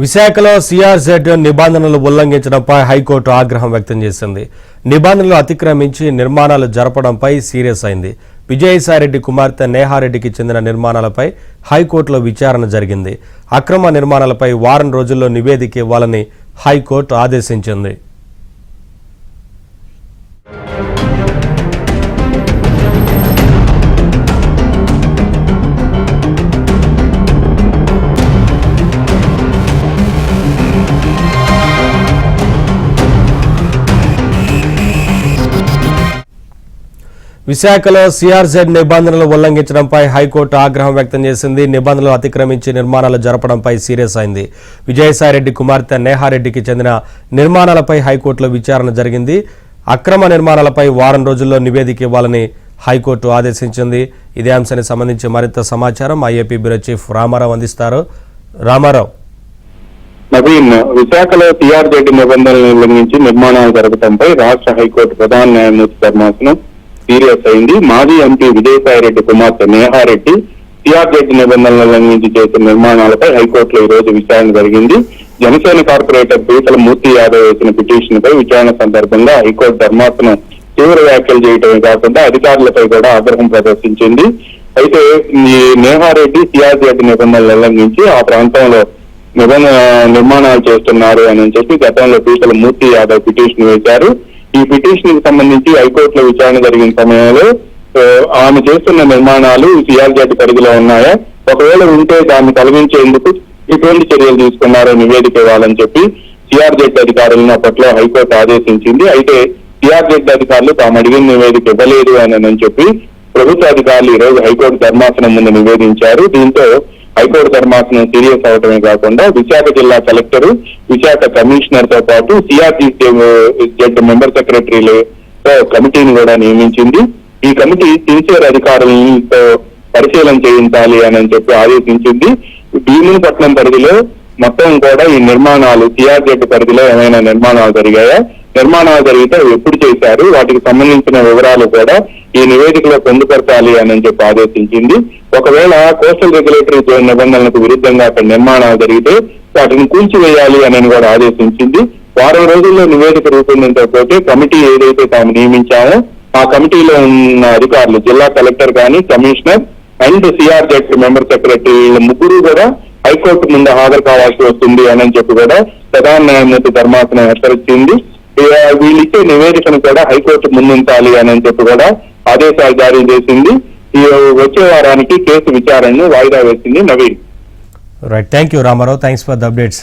విశాఖలో సిఆర్జెడ్ నిబంధనలు ఉల్లంఘించడంపై హైకోర్టు ఆగ్రహం వ్యక్తం చేసింది. నిబంధనలు అతిక్రమించి నిర్మాణాలు జరపడంపై సీరియస్ అయింది. విజయసాయిరెడ్డి కుమార్తె నేహారెడ్డికి చెందిన నిర్మాణాలపై హైకోర్టులో విచారణ జరిగింది. అక్రమ నిర్మాణాలపై వారం రోజుల్లో నివేదిక ఇవ్వాలని హైకోర్టు ఆదేశించింది. విశాఖలో సిఆర్జెడ్ నిబంధనలు ఉల్లంఘించడంపై హైకోర్టు ఆగ్రహం వ్యక్తం చేసింది. నిబంధనలు అతిక్రమించి నిర్మాణాలు జరపడంపై సీరియస్ అయింది. విజయసాయిరెడ్డి కుమార్తె నేహారెడ్డికి చెందిన నిర్మాణాలపై హైకోర్టులో విచారణ జరిగింది. అక్రమ నిర్మాణాలపై వారం రోజుల్లో నివేదిక ఇవ్వాలని హైకోర్టు ఆదేశించింది. ఇదే అంశానికి సంబంధించి మరింత సమాచారం ఐఏపీ బ్యూరో చీఫ్ రామారావు అందిస్తారు. రామారావు. నవీన్, విశాఖలో సిఆర్జెడ్ నిబంధనలు ఉల్లంఘించి నిర్మాణాలు జరపడంపై రాష్ట్ర హైకోర్టు ప్రధాన న్యాయమూర్తి ధర్మాసనం సీరియస్ అయింది. మాజీ ఎంపీ విజయసాయిరెడ్డి కుమార్తె నేహారెడ్డి సిఆర్జెడ్ నిబంధనలు ఉల్లంఘించి చేసిన నిర్మాణాలపై హైకోర్టులో ఈ రోజు విచారణ జరిగింది. జనసేన కార్పొరేటర్ పీతల మూర్తి యాదవ్ వేసిన పిటిషన్ పై విచారణ సందర్భంగా హైకోర్టు ధర్మాసనం తీవ్ర వ్యాఖ్యలు చేయటమే కాకుండా అధికారులపై కూడా ఆగ్రహం ప్రదర్శించింది. అయితే ఈ నేహారెడ్డి సిఆర్జెడ్ నిబంధనలు ఉల్లంఘించి ఆ ప్రాంతంలో నిర్మాణాలు చేస్తున్నారు అని చెప్పి గతంలో పీతల మూర్తి యాదవ్ పిటిషన్ వేశారు. ఈ పిటిషన్ కి సంబంధించి హైకోర్టులో విచారణ జరిగిన సమయంలో ఆమె చేస్తున్న నిర్మాణాలు సిఆర్జెడ్ పరిధిలో ఉన్నాయా, ఒకవేళ ఉంటే దాన్ని తొలగించేందుకు ఎటువంటి చర్యలు తీసుకున్నారో నివేదిక ఇవ్వాలని చెప్పి సిఆర్జెడ్ అధికారులను అప్పట్లో హైకోర్టు ఆదేశించింది. అయితే సిఆర్జెడ్ అధికారులు తాము అడిగిన నివేదిక ఇవ్వలేదు అని చెప్పి ప్రభుత్వ అధికారులు ఈ రోజు హైకోర్టు ధర్మాసనం ముందు నివేదించారు. దీంతో హైకోర్టు ధర్మాసనం సీరియస్ అవడమే కాకుండా విశాఖ జిల్లా కలెక్టర్, విశాఖ కమిషనర్ తో పాటు సిఆర్జెడ్ మెంబర్ సెక్రటరీలతో కమిటీని కూడా నియమించింది. ఈ కమిటీ సిన్సియర్ అధికారులతో పరిశీలన చేయించాలి అని చెప్పి ఆదేశించింది. భీమునిపట్నం పరిధిలో మొత్తం కూడా ఈ నిర్మాణాలు సిఆర్జెడ్ పరిధిలో ఏమైనా నిర్మాణాలు జరిగాయా, నిర్మాణాలు జరిగితే ఎప్పుడు చేశారు, వాటికి సంబంధించిన వివరాలు కూడా ఈ నివేదికలో పొందుపరచాలి అని చెప్పి ఆదేశించింది. ఒకవేళ కోస్టల్ రెగ్యులేటరీ జోన్ నిబంధనలకు విరుద్ధంగా అక్కడ నిర్మాణాలు జరిగితే వాటిని కూల్చివేయాలి అని కూడా ఆదేశించింది. వారం రోజుల్లో నివేదిక రూపొందించకపోతే కమిటీ ఏదైతే తాము నియమించామో ఆ కమిటీలో ఉన్న అధికారులు, జిల్లా కలెక్టర్ కానీ, commissioner and CRZ member secretary ముగ్గురు కూడా హైకోర్టు ముందు హాజరు కావాల్సి వస్తుంది అని చెప్పి కూడా ప్రధాన న్యాయమూర్తి ధర్మాసనం హెచ్చరించింది. వీళ్ళిచ్చే నివేదికను కూడా హైకోర్టు ముందుంచాలి అని చెప్పి కూడా ఆదేశాలు జారీ చేసింది. వచ్చే వారానికి కేసు విచారణను వాయిదా వేసింది. Naveen. Right, thank you Ramarao. Thanks for the updates.